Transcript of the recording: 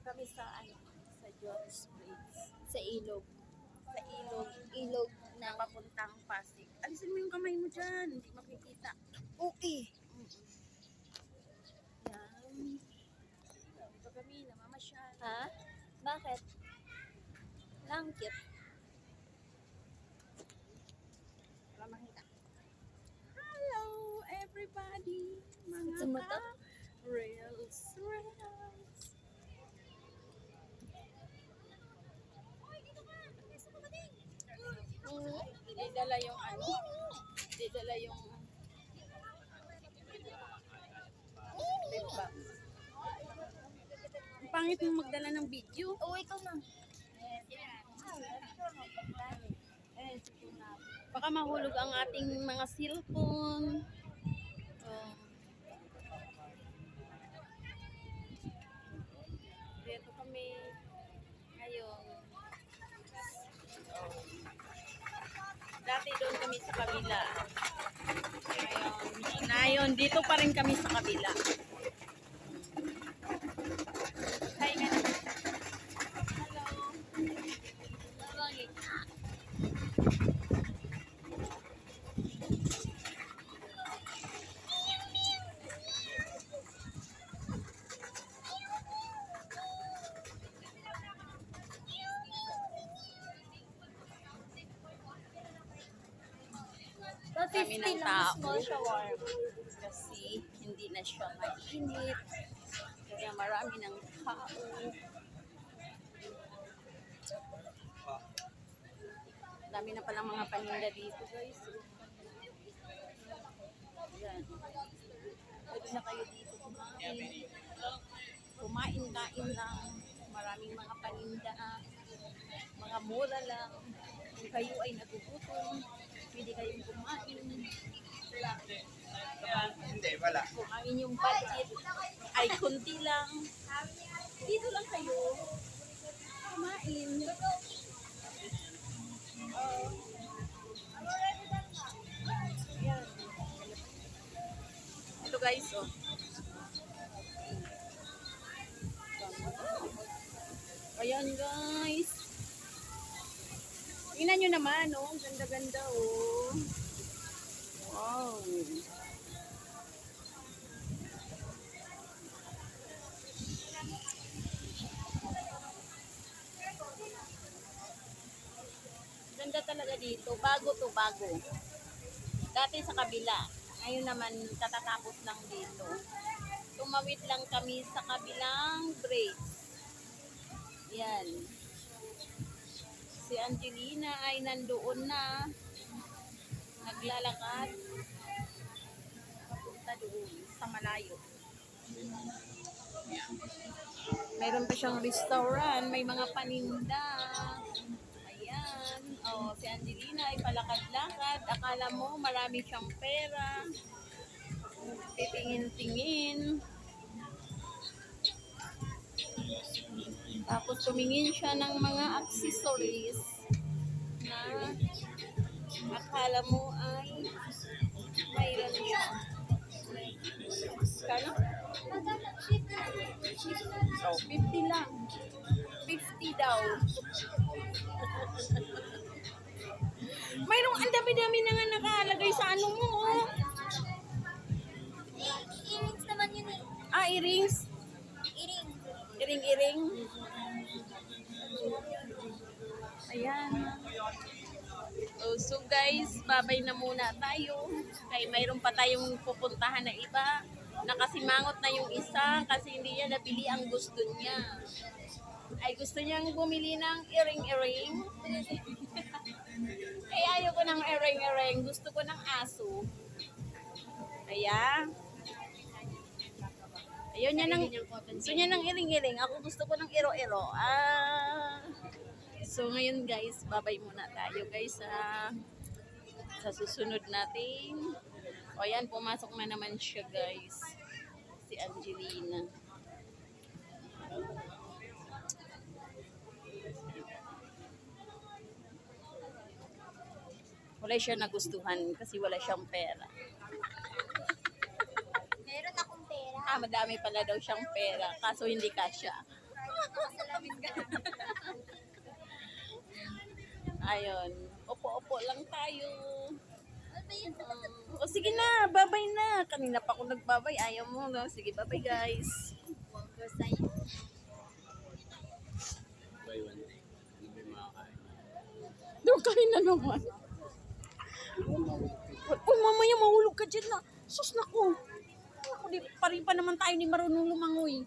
kami sa ano, sa John's Place. Sa ilog. Sa ilog Ilog na ng... papuntang Pasig. Alisin mo yung kamay mo dyan, hindi makikita. Uy! Yan. Ito kami, namamasyal. Ha? Bakit? Langkit. Para makita. Hello, everybody! Mga Sumuto? Reels. Hindi dala yung ano. Hindi dala yung feedback. Ang pangit mo magdala ng video. Oh, ikaw na. Baka mahulog ang ating mga cellphone. Oh. Dito kami ngayon. Dati doon kami sa kabila. Ngayon, dito pa rin kami sa kabila. Hi nga naman. Kami 50 ng lang, tao. small shawarma. Kasi hindi na siya mainit. Kaya marami ng tao. Dami na palang mga paninda dito, guys. Yan. Pwede na kayo dito kumain. Kumain-kain lang. Maraming mga paninda. Mga mura lang. Kung kayo ay nagugutom, pwede kayong kumain. Hindi, wala. Kung ang inyong budget ay kunti lang, dito lang kayo kumain. Yan. Ito guys, oh. Ayan guys. Tingnan nyo naman, oh. Ganda-ganda, oh. Wow. Ganda talaga dito. Bago to, bago. Dati sa kabila. Ngayon naman, katatapos lang dito. Tumawid lang kami sa kabilang bridge. Yan. Si Angelina ay nandoon na. Naglalakad. Papunta doon sa malayo. Mayroon pa siyang restaurant. May mga paninda. Ayan. Oh, si Angelina ay palakad-lakad. Akala mo marami siyang pera. Titingin-tingin. Tapos tumingin siya ng mga accessories na akala mo ay mayroon siya. Kano? Oh, 50 lang. 50 daw. Mayroong ang dami-dami na nga nakalagay sa ano mo, oh. Earrings naman yun eh. Ah, earrings. Earring. Iring-iring. Ayan. Oh, so guys, babay na muna tayo. Kaya mayroon pa tayong pupuntahan na iba. Nakasimangot na yung isa kasi hindi niya nabili ang gusto niya. Ay gusto niyang bumili ng iring-iring. Kaya ayoko ng iring-iring. Gusto ko ng aso. Ayan. Ayun niya ng gusto niya ng iring-iring. Ako gusto ko ng iro-iro. So ngayon guys, babay muna tayo guys sa susunod natin. O ayan, pumasok na naman siya guys. Si Angelina. Wala siya nagustuhan kasi wala siyang pera. Meron akong pera. Madami pala daw siyang pera, kaso hindi kasya. Nakasalamin ka lang. Ayun. Opo-opo lang tayo. Ano ba yun? O sige na, babay na. Kanina pa ako nagbabay. Ayaw mo, no? Sige, babay guys. Basta yun. Buy one day. Ano ba yung makakain? Doon kain na naman. Oh, mamaya mahulog ka dyan na. Sus, naku. Naku, di pa rin pa naman tayo ni marunong lumangoy.